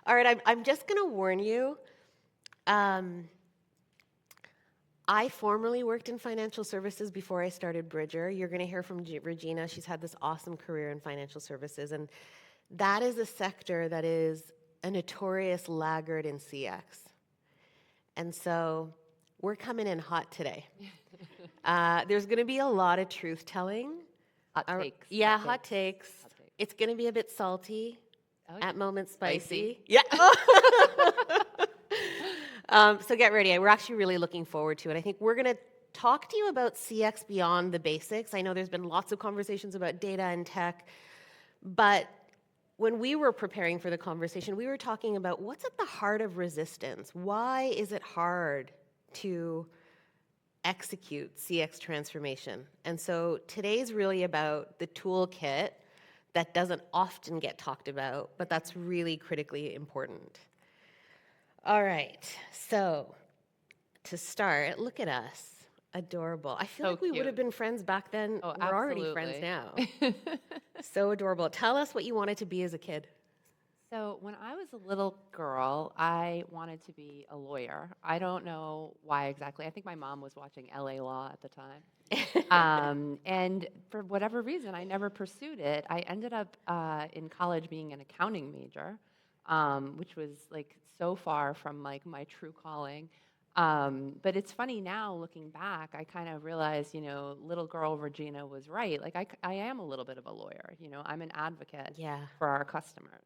All right, I'm just going to warn you. I formerly worked in financial services before I started Bridgr. You're going to hear from Regina. She's had this awesome career in financial services, and that is a sector that is a notorious laggard in CX. And so we're coming in hot today. There's going to be a lot of truth telling. Hot takes. Yeah, hot takes. Hot takes. It's going to be a bit salty, at moments spicy. Spicy. Yeah. So get ready. We're actually really looking forward to it. I think we're going to talk to you about CX beyond the basics. I know there's been lots of conversations about data and tech, but when we were preparing for the conversation, we were talking about what's at the heart of resistance. Why is it hard to execute CX transformation? And so today's really about the toolkit that doesn't often get talked about, but that's really critically important. All right, so to start, look at us. Adorable. I feel So like we would cute. have been friends back then. Oh, We're already friends absolutely. now. So adorable. Tell us what you wanted to be as a kid. So when I was a little girl, I wanted to be a lawyer. I don't know why exactly. I think my mom was watching LA Law at the time. And for whatever reason, I never pursued it. I ended up in college being an accounting major, which was like so far from like my true calling. But it's funny now looking back, I kind of realized, little girl Regina was right. Like I am a little bit of a lawyer, I'm an advocate Yeah. for our customers.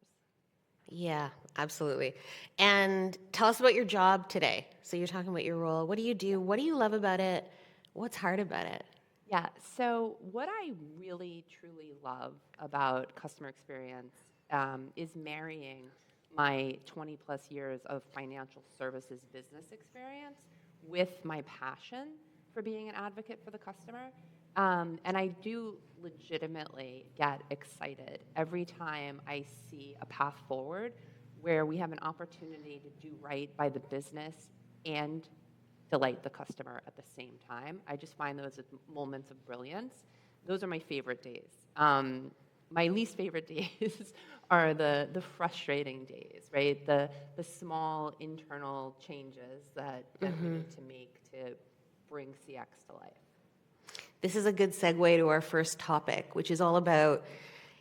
Yeah, absolutely. And tell us about your job today. So you're talking about your role. What do you do? What do you love about it? What's hard about it? Yeah, so what I really truly love about customer experience is marrying my 20 plus years of financial services business experience with my passion for being an advocate for the customer. And I do legitimately get excited every time I see a path forward where we have an opportunity to do right by the business and delight the customer at the same time. I just find those moments of brilliance. Those are my favorite days. My least favorite days are the frustrating days, right? The small internal changes that we need to make to bring CX to life. This is a good segue to our first topic, which is all about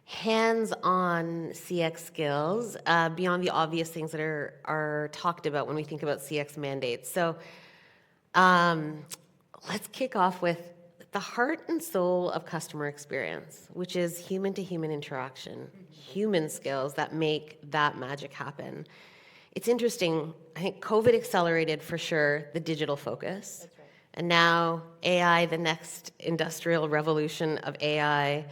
hands-on CX skills beyond the obvious things that are talked about when we think about CX mandates. So let's kick off with the heart and soul of customer experience, which is human-to-human interaction, human skills that make that magic happen. It's interesting. I think COVID accelerated for sure the digital focus. That's right. And now AI, the next industrial revolution of AI,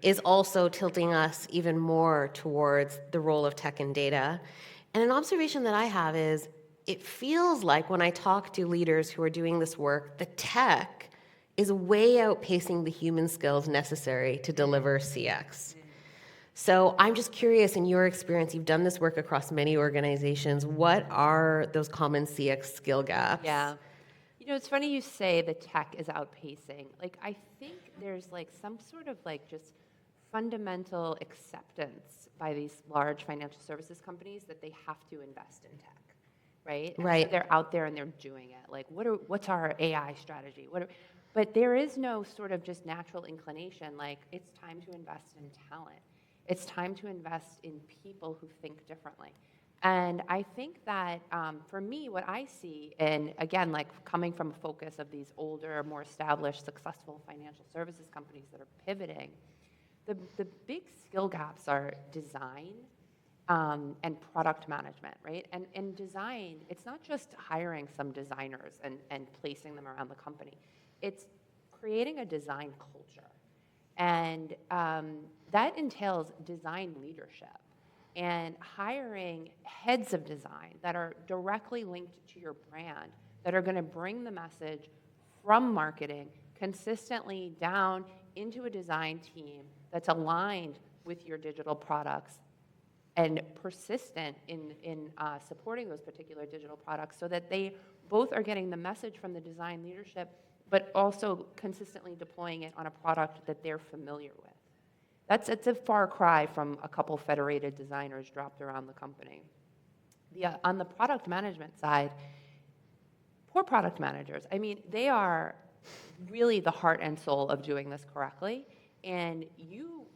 is also tilting us even more towards the role of tech and data. And an observation that I have is it feels like when I talk to leaders who are doing this work, the tech is way outpacing the human skills necessary to deliver CX. So I'm just curious, in your experience, you've done this work across many organizations. What are those common CX skill gaps? Yeah. It's funny you say the tech is outpacing. Like, I think there's like some sort of like just fundamental acceptance by these large financial services companies that they have to invest in tech, right? And Right. so they're out there and they're doing it. Like, what's our AI strategy? But there is no sort of just natural inclination. Like, it's time to invest in talent. It's time to invest in people who think differently. And I think that for me, what I see, and again, like coming from a focus of these older, more established, successful financial services companies that are pivoting, the big skill gaps are design and product management, right? And design, it's not just hiring some designers and placing them around the company. It's creating a design culture. And that entails design leadership and hiring heads of design that are directly linked to your brand, that are going to bring the message from marketing consistently down into a design team that's aligned with your digital products and persistent in supporting those particular digital products so that they both are getting the message from the design leadership, but also consistently deploying it on a product that they're familiar with. It's a far cry from a couple federated designers dropped around the company. On the product management side, poor product managers, I mean, they are really the heart and soul of doing this correctly. And you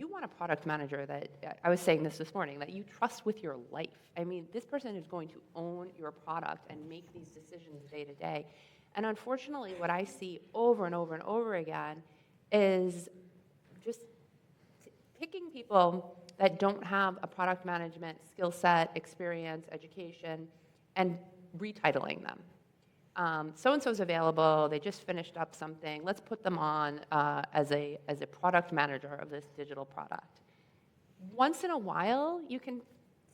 want a product manager that, I was saying this morning, that you trust with your life. I mean, this person is going to own your product and make these decisions day to day. And unfortunately, what I see over and over and over again is just picking people that don't have a product management skill set, experience, education, and retitling them. So-and-so's available, they just finished up something, let's put them on as a product manager of this digital product. Once in a while, you can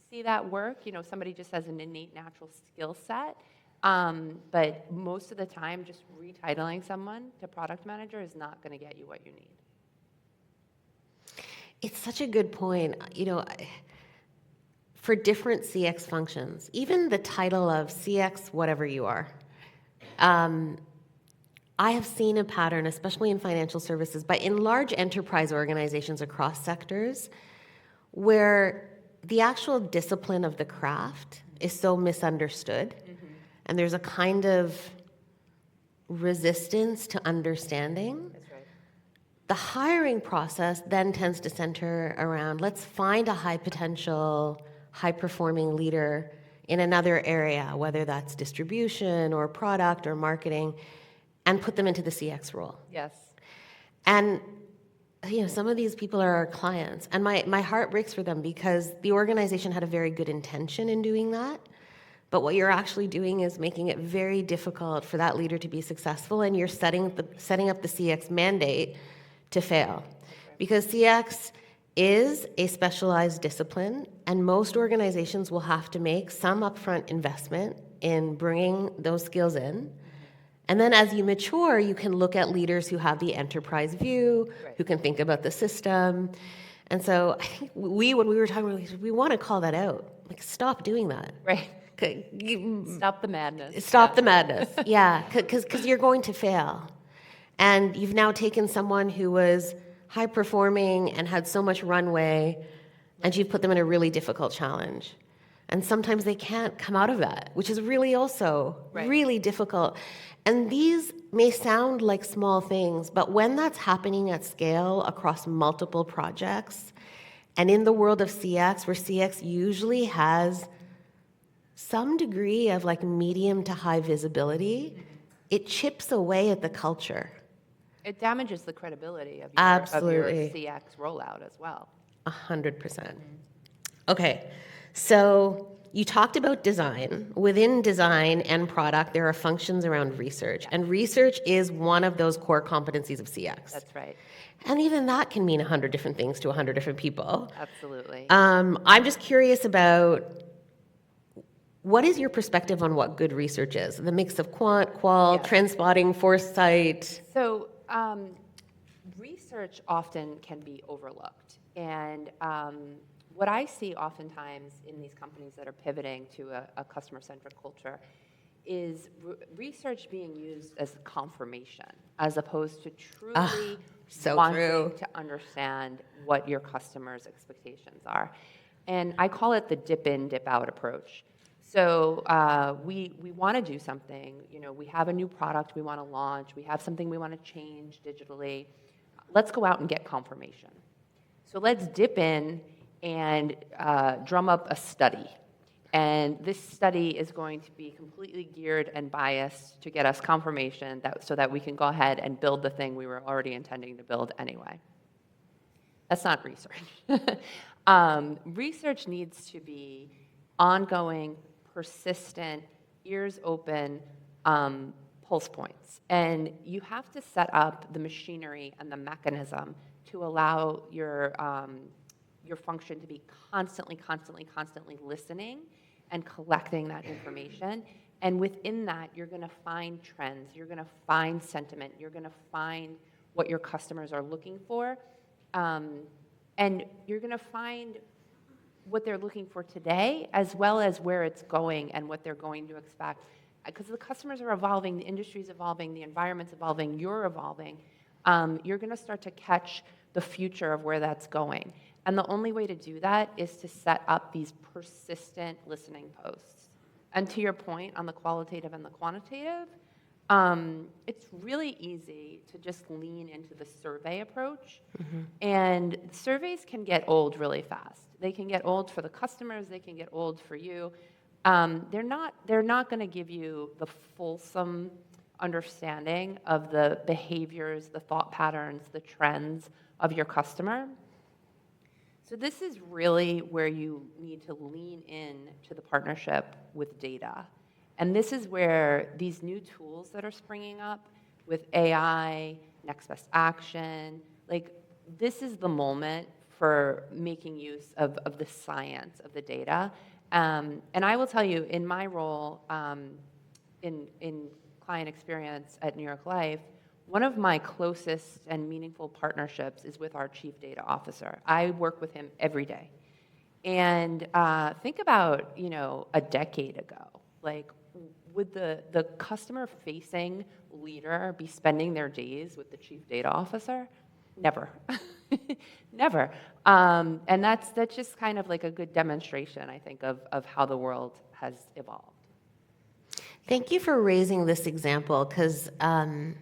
see that work, somebody just has an innate natural skill set, but most of the time, just retitling someone to product manager is not gonna get you what you need. It's such a good point. For different CX functions, even the title of CX, whatever you are, I have seen a pattern, especially in financial services, but in large enterprise organizations across sectors, where the actual discipline of the craft is so misunderstood, and there's a kind of resistance to understanding. That's right. The hiring process then tends to center around, let's find a high potential, high performing leader in another area, whether that's distribution or product or marketing, and put them into the CX role. Yes. And some of these people are our clients, and my heart breaks for them because the organization had a very good intention in doing that. But what you're actually doing is making it very difficult for that leader to be successful, and you're setting up the CX mandate to fail. Because CX is a specialized discipline, and most organizations will have to make some upfront investment in bringing those skills in. And then as you mature, you can look at leaders who have the enterprise view, who can think about the system. And so I think when we were talking, we want to call that out. Like, stop doing that. Right. Stop the madness. Stop the madness. Yeah, because you're going to fail. And you've now taken someone who was high performing and had so much runway, and you've put them in a really difficult challenge. And sometimes they can't come out of that, which is really also really difficult. And these may sound like small things, but when that's happening at scale across multiple projects, and in the world of CX, where CX usually has some degree of like medium to high visibility, it chips away at the culture. It damages the credibility of your CX rollout as well. 100%. Okay, so you talked about design. Within design and product, there are functions around research, and research is one of those core competencies of CX. That's right. And even that can mean 100 different things to 100 different people. Absolutely. I'm just curious about, what is your perspective on what good research is? The mix of quant, qual, trend spotting, foresight? So research often can be overlooked. And what I see oftentimes in these companies that are pivoting to a customer-centric culture is research being used as confirmation, as opposed to truly wanting to understand what your customers' expectations are. And I call it the dip in, dip out approach. So we want to do something. We have a new product we want to launch. We have something we want to change digitally. Let's go out and get confirmation. So let's dip in and drum up a study. And this study is going to be completely geared and biased to get us confirmation so that we can go ahead and build the thing we were already intending to build anyway. That's not research. Research needs to be ongoing, persistent, ears open, pulse points. And you have to set up the machinery and the mechanism to allow your function to be constantly listening and collecting that information. And within that, you're going to find trends, you're going to find sentiment, you're going to find what your customers are looking for, and you're going to find what they're looking for today, as well as where it's going and what they're going to expect. Because the customers are evolving, the industry's evolving, the environment's evolving, you're evolving. You're going to start to catch the future of where that's going. And the only way to do that is to set up these persistent listening posts. And to your point on the qualitative and the quantitative, it's really easy to just lean into the survey approach. And surveys can get old really fast. They can get old for the customers, they can get old for you. They're not going to give you the fulsome understanding of the behaviors, the thought patterns, the trends of your customer. So this is really where you need to lean in to the partnership with data. And this is where these new tools that are springing up with AI, next best action, like this is the moment for making use of the science of the data. And I will tell you, in my role in client experience at New York Life, one of my closest and meaningful partnerships is with our chief data officer. I work with him every day. And think about, a decade ago, like would the customer-facing leader be spending their days with the chief data officer? Never. Never. And that's just kind of like a good demonstration, I think, of how the world has evolved. Thank you for raising this example, because I'm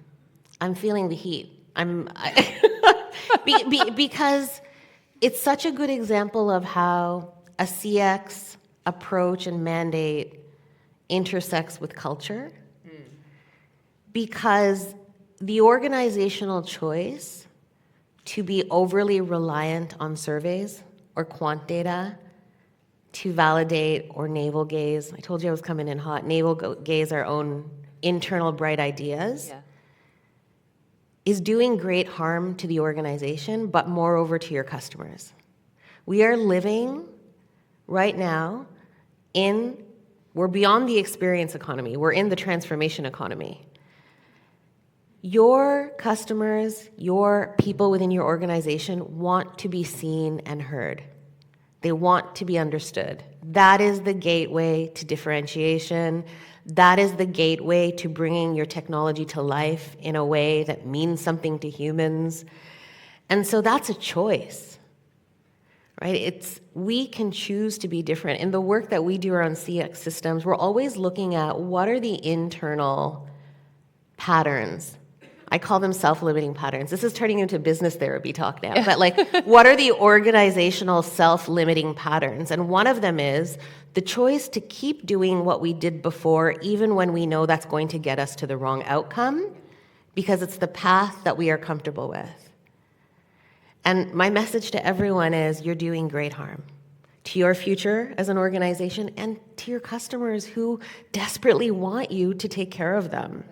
feeling the heat. Because it's such a good example of how a CX approach and mandate intersects with culture. Because the organizational choice to be overly reliant on surveys or quant data to validate or navel gaze, I told you I was coming in hot, navel gaze our own internal bright ideas, is doing great harm to the organization, but moreover to your customers. We are living right now we're beyond the experience economy, we're in the transformation economy. Your customers, your people within your organization want to be seen and heard. They want to be understood. That is the gateway to differentiation. That is the gateway to bringing your technology to life in a way that means something to humans. And so that's a choice, right? We can choose to be different. In the work that we do around CX systems, we're always looking at what are the internal patterns. I call them self-limiting patterns. This is turning into business therapy talk now. But what are the organizational self-limiting patterns? And one of them is the choice to keep doing what we did before, even when we know that's going to get us to the wrong outcome, because it's the path that we are comfortable with. And my message to everyone is you're doing great harm to your future as an organization and to your customers who desperately want you to take care of them.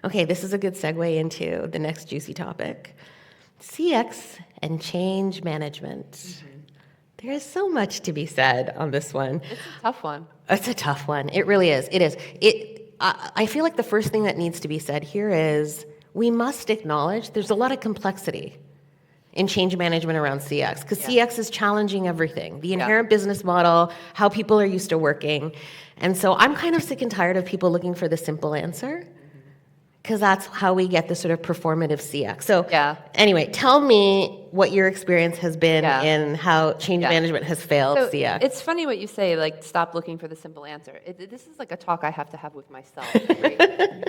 Okay, this is a good segue into the next juicy topic. CX and change management. There is so much to be said on this one. It's a tough one. It's a tough one. It really is. It is. I feel like the first thing that needs to be said here is we must acknowledge there's a lot of complexity in change management around CX, because CX is challenging everything, the inherent business model, how people are used to working. And so I'm kind of sick and tired of people looking for the simple answer, because that's how we get the sort of performative CX. So anyway, tell me what your experience has been in how change management has failed CX. It's funny what you say, like, stop looking for the simple answer. This is like a talk I have to have with myself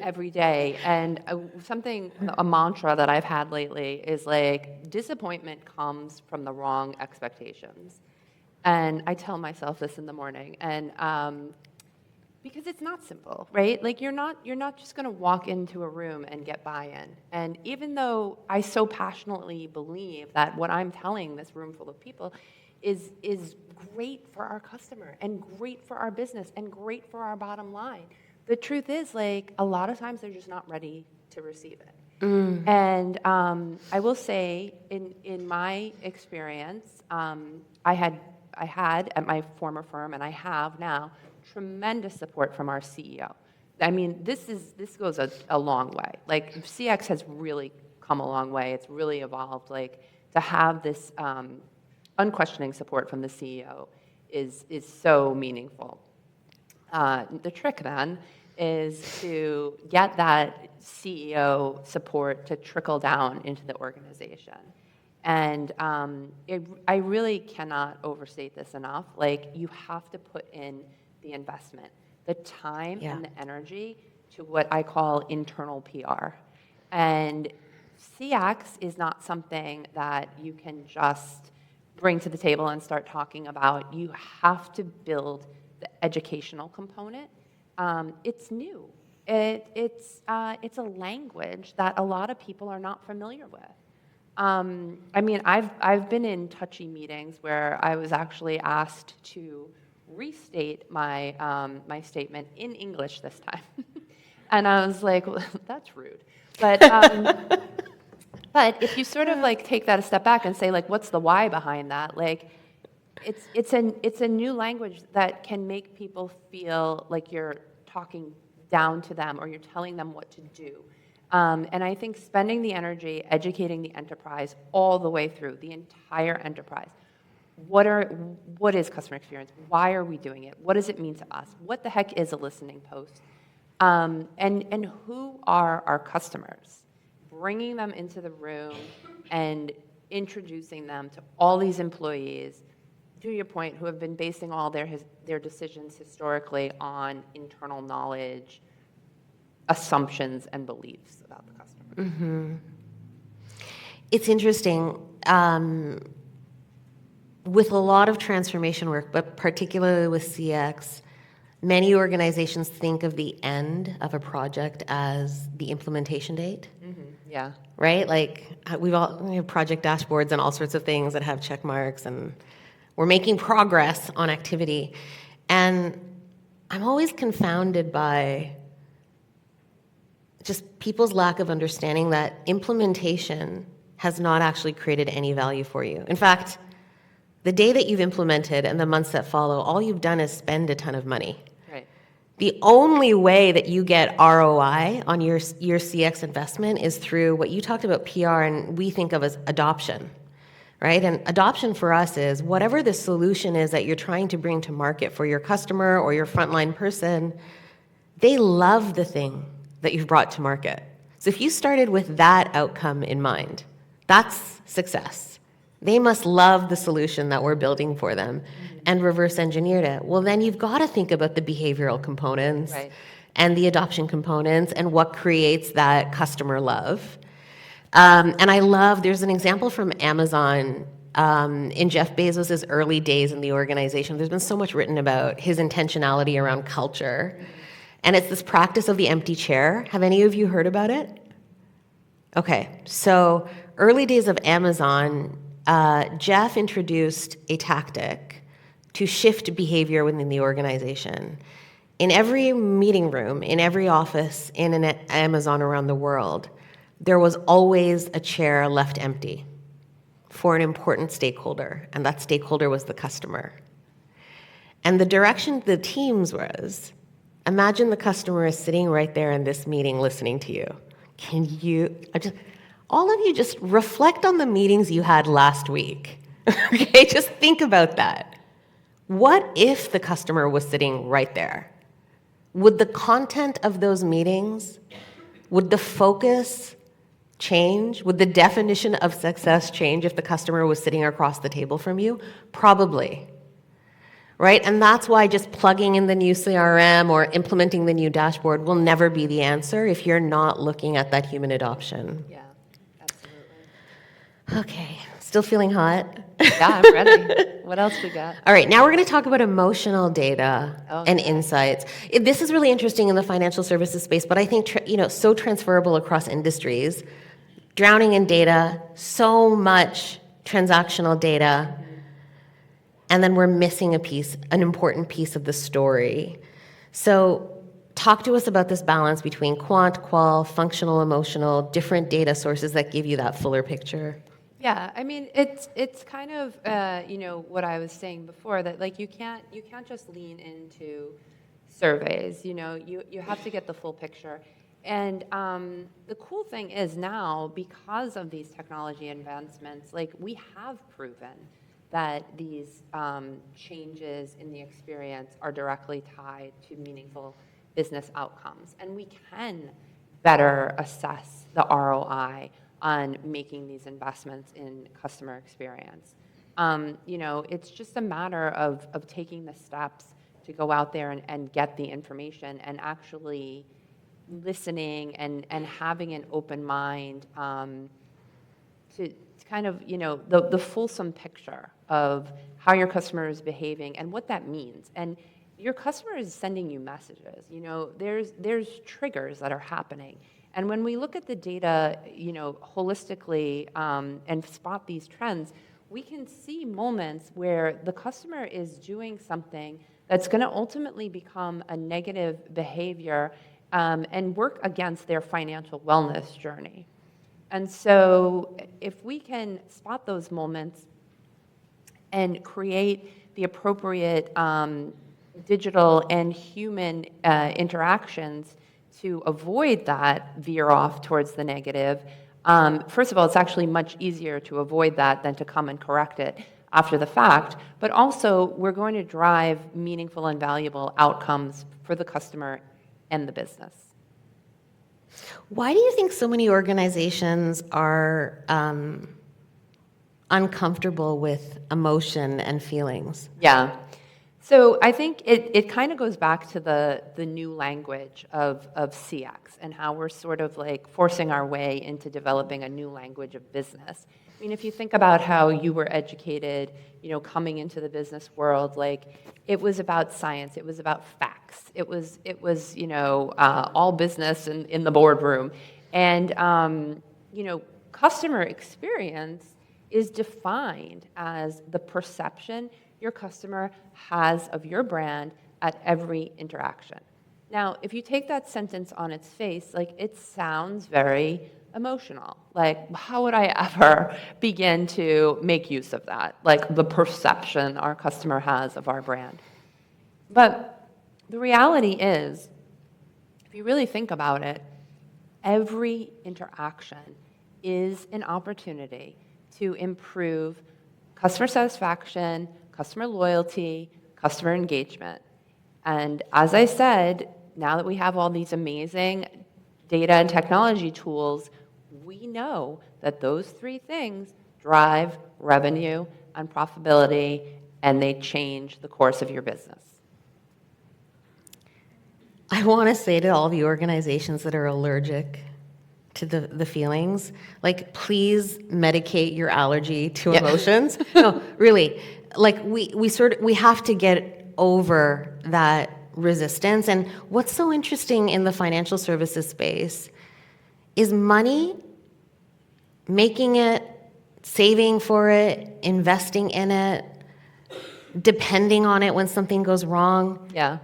every day. And a mantra that I've had lately is like, disappointment comes from the wrong expectations. And I tell myself this in the morning. And because it's not simple, right? Like you're not just going to walk into a room and get buy-in. And even though I so passionately believe that what I'm telling this room full of people is great for our customer and great for our business and great for our bottom line, the truth is, like, a lot of times they're just not ready to receive it. And I will say, in my experience, I had at my former firm, and I have now, tremendous support from our CEO. I mean, this goes a long way. Like, CX has really come a long way. It's really evolved. Like, to have this unquestioning support from the CEO is so meaningful. The trick then is to get that CEO support to trickle down into the organization. And I really cannot overstate this enough. Like, you have to put in the investment, the time and the energy to what I call internal PR. And CX is not something that you can just bring to the table and start talking about. You have to build the educational component. It's new. It's a language that a lot of people are not familiar with. I mean, I've been in touchy meetings where I was actually asked to restate my my statement in English this time, and I was like, well, "That's rude." But if you sort of like take that a step back and say, like, what's the why behind that? Like, it's a new language that can make people feel like you're talking down to them or you're telling them what to do. And I think spending the energy educating the enterprise all the way through, the entire enterprise. What is customer experience? Why are we doing it? What does it mean to us? What the heck is a listening post? And who are our customers? Bringing them into the room and introducing them to all these employees, to your point, who have been basing all their decisions historically on internal knowledge, assumptions, and beliefs about the customer. Mm-hmm. It's interesting. With a lot of transformation work, but particularly with CX, many organizations think of the end of a project as the implementation date. Mm-hmm. Yeah. Right? Like, we have project dashboards and all sorts of things that have check marks, and we're making progress on activity. And I'm always confounded by just people's lack of understanding that implementation has not actually created any value for you. In fact, the day that you've implemented and the months that follow, all you've done is spend a ton of money. Right. The only way that you get ROI on your CX investment is through what you talked about, PR, and we think of as adoption, right? And adoption for us is whatever the solution is that you're trying to bring to market for your customer or your frontline person, they love the thing that you've brought to market. So if you started with that outcome in mind, that's success. They must love the solution that we're building for them and reverse engineered it. Well, then you've got to think about the behavioral components and the adoption components and what creates that customer love. And I love, there's an example from Amazon in Jeff Bezos' early days in the organization. There's been so much written about his intentionality around culture. And it's this practice of the empty chair. Have any of you heard about it? Okay, so early days of Amazon, Jeff introduced a tactic to shift behavior within the organization. In every meeting room, in every office, in an Amazon around the world, there was always a chair left empty for an important stakeholder, and that stakeholder was the customer. And the direction the teams was, imagine the customer is sitting right there in this meeting listening to you. All of you just reflect on the meetings you had last week. Okay, just think about that. What if the customer was sitting right there? Would the content of those meetings, would the focus change? Would the definition of success change if the customer was sitting across the table from you? Probably. Right? And that's why just plugging in the new CRM or implementing the new dashboard will never be the answer if you're not looking at that human adoption. Yeah. Okay, still feeling hot? Yeah, I'm ready. What else we got? All right, now we're going to talk about emotional data and insights. This is really interesting in the financial services space, but I think so transferable across industries. Drowning in data, so much transactional data, and then we're missing an important piece of the story. So talk to us about this balance between quant, qual, functional, emotional, different data sources that give you that fuller picture. Yeah, I mean, it's kind of what I was saying before, that like you can't just lean into surveys. You have to get the full picture. And the cool thing is now, because of these technology advancements, like we have proven that these changes in the experience are directly tied to meaningful business outcomes, and we can better assess the ROI on making these investments in customer experience. It's just a matter of taking the steps to go out there and get the information and actually listening and having an open mind to kind of, the fulsome picture of how your customer is behaving and what that means. And your customer is sending you messages. There's triggers that are happening. And when we look at the data, holistically and spot these trends, we can see moments where the customer is doing something that's going to ultimately become a negative behavior and work against their financial wellness journey. And so if we can spot those moments and create the appropriate digital and human interactions to avoid that veer off towards the negative, first of all, it's actually much easier to avoid that than to come and correct it after the fact. But also, we're going to drive meaningful and valuable outcomes for the customer and the business. Why do you think so many organizations are uncomfortable with emotion and feelings? Yeah. So I think it kind of goes back to the new language of CX and how we're sort of like forcing our way into developing a new language of business. I mean, if you think about how you were educated, coming into the business world, like it was about science, it was about facts, it was all business in the boardroom, and customer experience is defined as the perception your customer has of your brand at every interaction. Now, if you take that sentence on its face, like it sounds very emotional. Like, how would I ever begin to make use of that? Like the perception our customer has of our brand. But the reality is, if you really think about it, every interaction is an opportunity to improve customer satisfaction, customer loyalty, customer engagement. And as I said, now that we have all these amazing data and technology tools, we know that those three things drive revenue and profitability, and they change the course of your business. I want to say to all the organizations that are allergic to the feelings, like, please medicate your allergy to emotions. No, really. Like, we have to get over that resistance. And what's so interesting in the financial services space is money, making it, saving for it, investing in it, depending on it when something goes wrong. Yeah.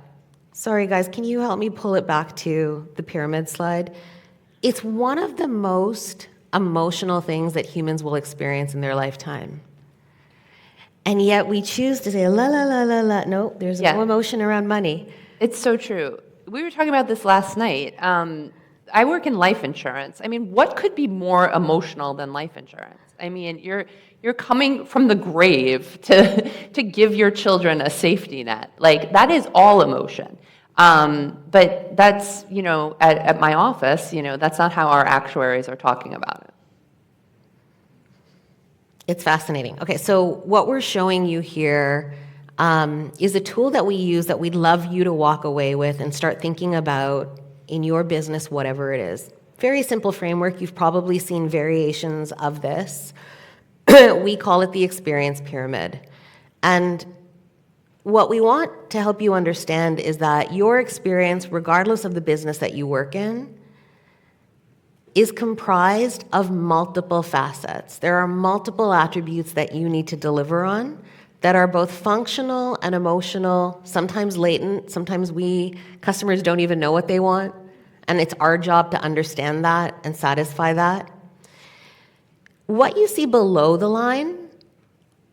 Sorry, guys, can you help me pull it back to the pyramid slide? It's one of the most emotional things that humans will experience in their lifetime. And yet we choose to say, la, la, la, la, la. No, there's no emotion around money. It's so true. We were talking about this last night. I work in life insurance. I mean, what could be more emotional than life insurance? I mean, you're coming from the grave to give your children a safety net. Like, that is all emotion. But that's, at my office, that's not how our actuaries are talking about it. It's fascinating. Okay, so what we're showing you here is a tool that we use that we'd love you to walk away with and start thinking about in your business, whatever it is. Very simple framework. You've probably seen variations of this. We call it the experience pyramid. And what we want to help you understand is that your experience, regardless of the business that you work in, is comprised of multiple facets. There are multiple attributes that you need to deliver on that are both functional and emotional, sometimes latent. Sometimes we customers don't even know what they want, and it's our job to understand that and satisfy that. What you see below the line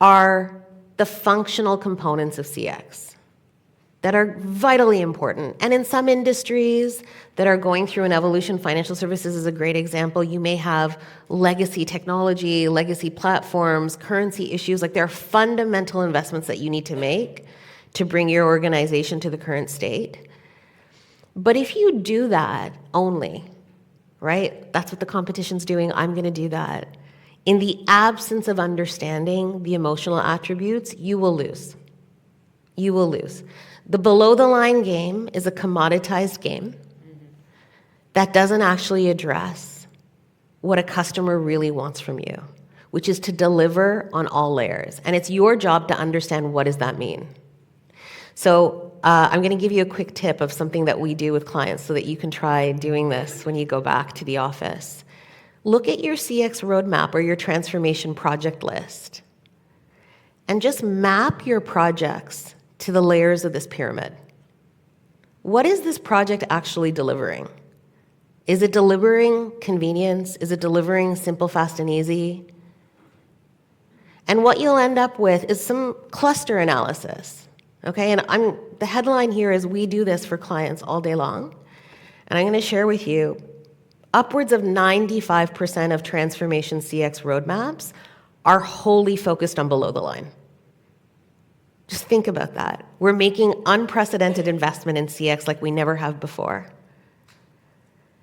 are the functional components of CX that are vitally important. And in some industries that are going through an evolution, financial services is a great example. You may have legacy technology, legacy platforms, currency issues. Like, there are fundamental investments that you need to make to bring your organization to the current state. But if you do that only, right? That's what the competition's doing. I'm going to do that. In the absence of understanding the emotional attributes, you will lose. You will lose. The below the line game is a commoditized game that doesn't actually address what a customer really wants from you, which is to deliver on all layers. And it's your job to understand what does that mean. So I'm going to give you a quick tip of something that we do with clients so that you can try doing this when you go back to the office. Look at your CX roadmap or your transformation project list and just map your projects to the layers of this pyramid. What is this project actually delivering? Is it delivering convenience? Is it delivering simple, fast, and easy? And what you'll end up with is some cluster analysis, okay? And the headline here is we do this for clients all day long. And I'm going to share with you, upwards of 95% of transformation CX roadmaps are wholly focused on below the line. Just think about that. We're making unprecedented investment in CX like we never have before.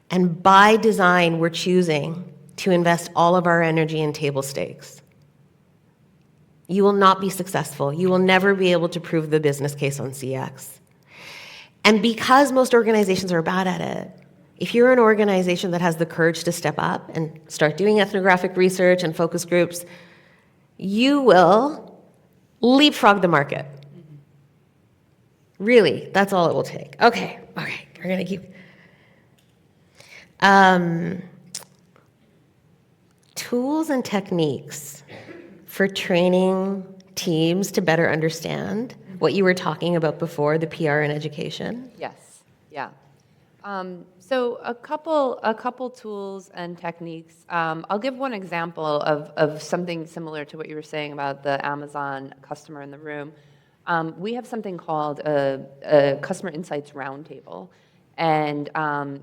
And by design, we're choosing to invest all of our energy in table stakes. You will not be successful. You will never be able to prove the business case on CX. And because most organizations are bad at it, if you're an organization that has the courage to step up and start doing ethnographic research and focus groups, you will leapfrog the market. Really, that's all it will take. Okay, we're going to keep... tools and techniques for training teams to better understand what you were talking about before, the PR and education. Yes, yeah. So a couple tools and techniques. I'll give one example of something similar to what you were saying about the Amazon customer in the room. We have something called a customer insights roundtable. And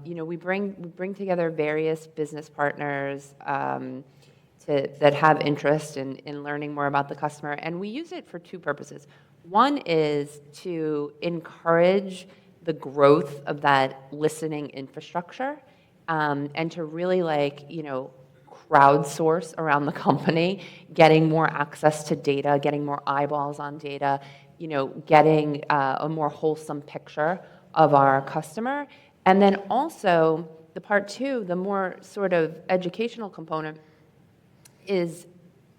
we bring together various business partners that have interest in learning more about the customer, and we use it for two purposes. One is to encourage the growth of that listening infrastructure, and to really crowdsource around the company, getting more access to data, getting more eyeballs on data, getting a more wholesome picture of our customer. And then also the part two, the more sort of educational component is,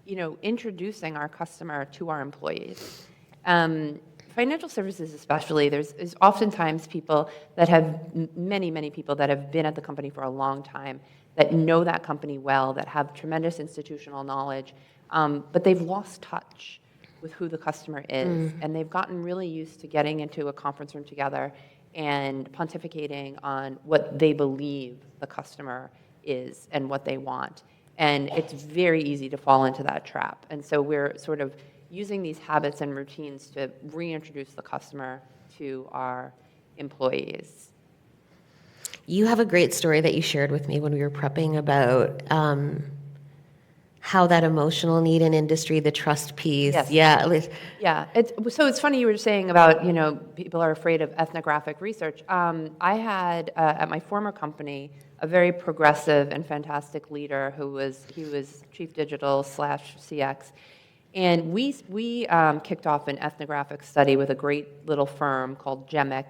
introducing our customer to our employees. Financial services especially, there's oftentimes people that have, many people that have been at the company for a long time, that know that company well, that have tremendous institutional knowledge, but they've lost touch with who the customer is. And they've gotten really used to getting into a conference room together and pontificating on what they believe the customer is and what they want. And it's very easy to fall into that trap. And so we're sort of using these habits and routines to reintroduce the customer to our employees. You have a great story that you shared with me when we were prepping about how that emotional need in industry, the trust piece. Yes. Yeah. Yeah. So it's funny you were saying about, people are afraid of ethnographic research. I had, at my former company, a very progressive and fantastic leader he was chief digital / CX. And we kicked off an ethnographic study with a great little firm called Gemic.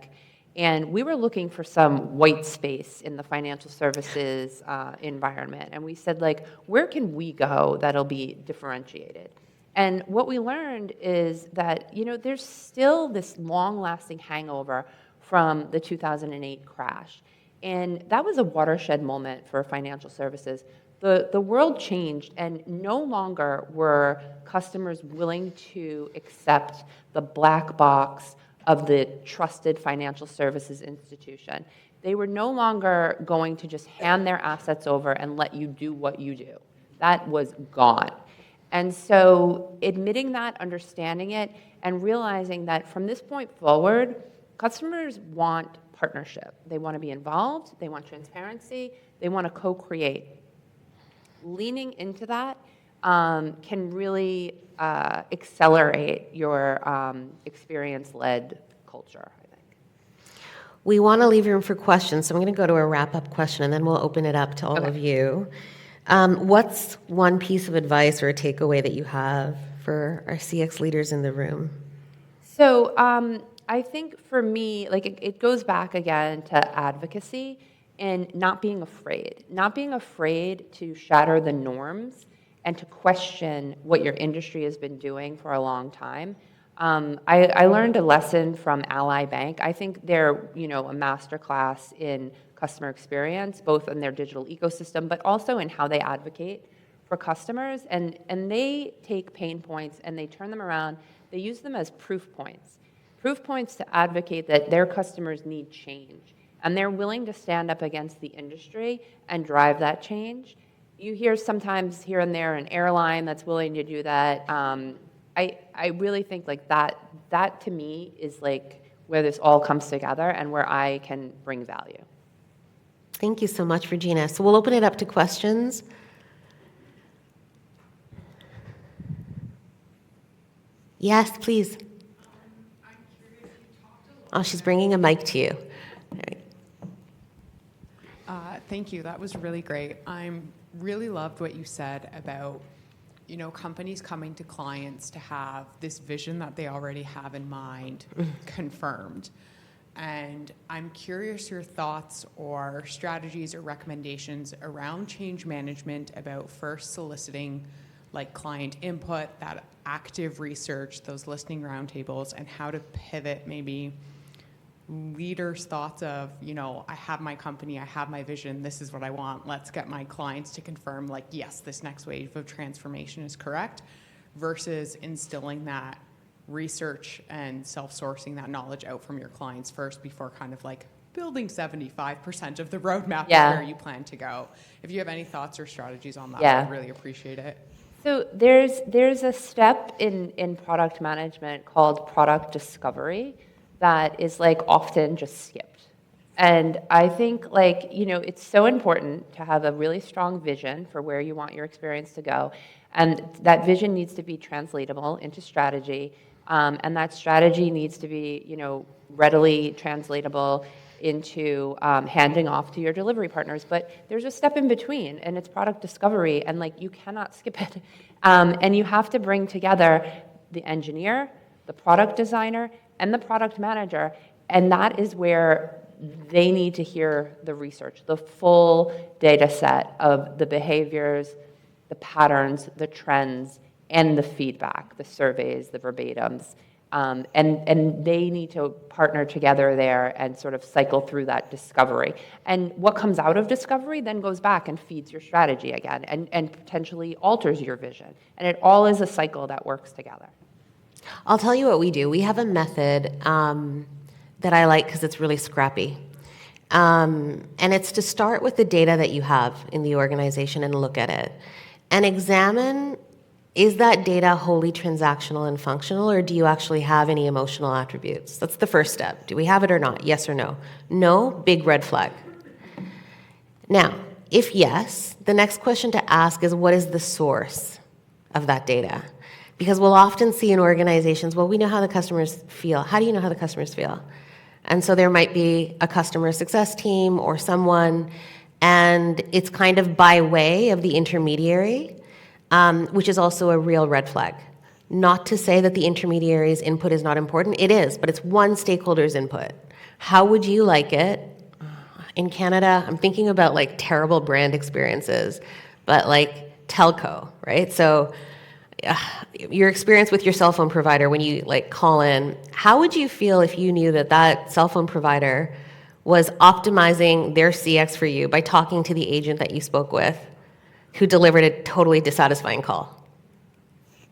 And we were looking for some white space in the financial services environment. And we said, where can we go that'll be differentiated? And what we learned is that, there's still this long-lasting hangover from the 2008 crash. And that was a watershed moment for financial services. The world changed, and no longer were customers willing to accept the black box of the trusted financial services institution. They were no longer going to just hand their assets over and let you do what you do. That was gone. And so admitting that, understanding it, and realizing that from this point forward, customers want partnership. They want to be involved. They want transparency. They want to co-create. Leaning into that can really accelerate your experience-led culture, I think. We want to leave room for questions, so I'm going to go to a wrap-up question, and then we'll open it up to all of you. What's one piece of advice or a takeaway that you have for our CX leaders in the room? So I think for me, like it goes back again to advocacy and not being afraid to shatter the norms and to question what your industry has been doing for a long time. I learned a lesson from Ally Bank. I think they're, a masterclass in customer experience, both in their digital ecosystem, but also in how they advocate for customers. And they take pain points and they turn them around. They use them as proof points to advocate that their customers need change. And they're willing to stand up against the industry and drive that change. You hear sometimes here and there an airline that's willing to do that. I really think like that to me is like where this all comes together and where I can bring value. Thank you so much, Regina. So we'll open it up to questions. Yes, please. I'm curious, you talked a Oh, she's bringing a mic to you. Thank you. That was really great. I really loved what you said about, companies coming to clients to have this vision that they already have in mind confirmed. And I'm curious your thoughts or strategies or recommendations around change management about first soliciting like client input, that active research, those listening roundtables, and how to pivot maybe leaders' thoughts of, I have my company, I have my vision, this is what I want, let's get my clients to confirm, like, yes, this next wave of transformation is correct, versus instilling that research and self-sourcing that knowledge out from your clients first before kind of like building 75% of the roadmap of where you plan to go. If you have any thoughts or strategies on that, I'd really appreciate it. So there's a step in product management called product discovery that is like often just skipped. And I think like, it's so important to have a really strong vision for where you want your experience to go. And that vision needs to be translatable into strategy. And that strategy needs to be, readily translatable into handing off to your delivery partners. But there's a step in between, and it's product discovery, and like you cannot skip it. And you have to bring together the engineer, the product designer, and the product manager, and that is where they need to hear the research, the full data set of the behaviors, the patterns, the trends, and the feedback, the surveys, the verbatims. And they need to partner together there and sort of cycle through that discovery. And what comes out of discovery then goes back and feeds your strategy again and potentially alters your vision. And it all is a cycle that works together. I'll tell you what we do. We have a method that I like because it's really scrappy. And it's to start with the data that you have in the organization and look at it. And examine, is that data wholly transactional and functional, or do you actually have any emotional attributes? That's the first step. Do we have it or not? Yes or no? No, big red flag. Now, if yes, the next question to ask is, what is the source of that data? Because we'll often see in organizations, well, we know how the customers feel. How do you know how the customers feel? And so there might be a customer success team or someone, and it's kind of by way of the intermediary, which is also a real red flag. Not to say that the intermediary's input is not important. It is, but it's one stakeholder's input. How would you like it? In Canada, I'm thinking about like terrible brand experiences, but like telco, right? So your experience with your cell phone provider when you like call in, how would you feel if you knew that that cell phone provider was optimizing their CX for you by talking to the agent that you spoke with who delivered a totally dissatisfying call?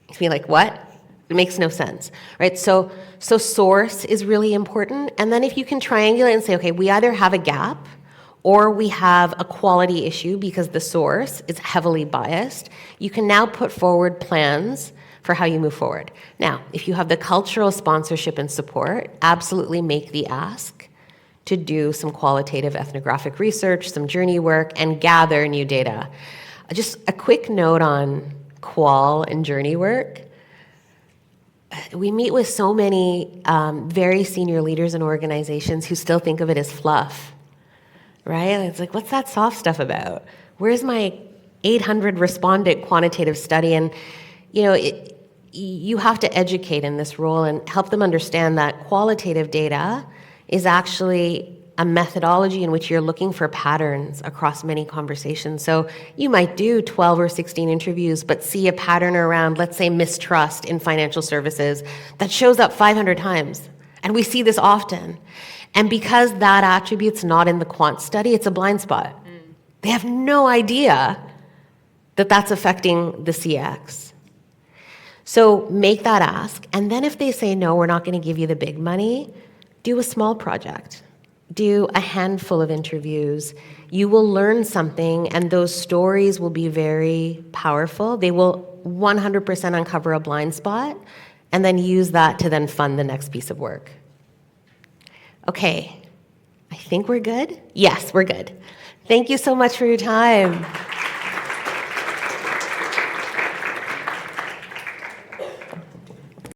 You'd be like, what? It makes no sense, right? So source is really important. And then if you can triangulate and say, okay, we either have a gap or we have a quality issue because the source is heavily biased, you can now put forward plans for how you move forward. Now, if you have the cultural sponsorship and support, absolutely make the ask to do some qualitative ethnographic research, some journey work, and gather new data. Just a quick note on qual and journey work. we meet with so many very senior leaders in organizations who still think of it as fluff, right? It's like, what's that soft stuff about? Where's my 800 respondent quantitative study? And, you have to educate in this role and help them understand that qualitative data is actually a methodology in which you're looking for patterns across many conversations. So you might do 12 or 16 interviews, but see a pattern around, let's say, mistrust in financial services that shows up 500 times. And we see this often. And because that attribute's not in the quant study, it's a blind spot. They have no idea that that's affecting the CX. So make that ask. And then if they say, no, we're not going to give you the big money, do a small project. Do a handful of interviews. You will learn something, and those stories will be very powerful. They will 100% uncover a blind spot, and then use that to then fund the next piece of work. Okay, I think we're good? Yes, we're good. Thank you so much for your time.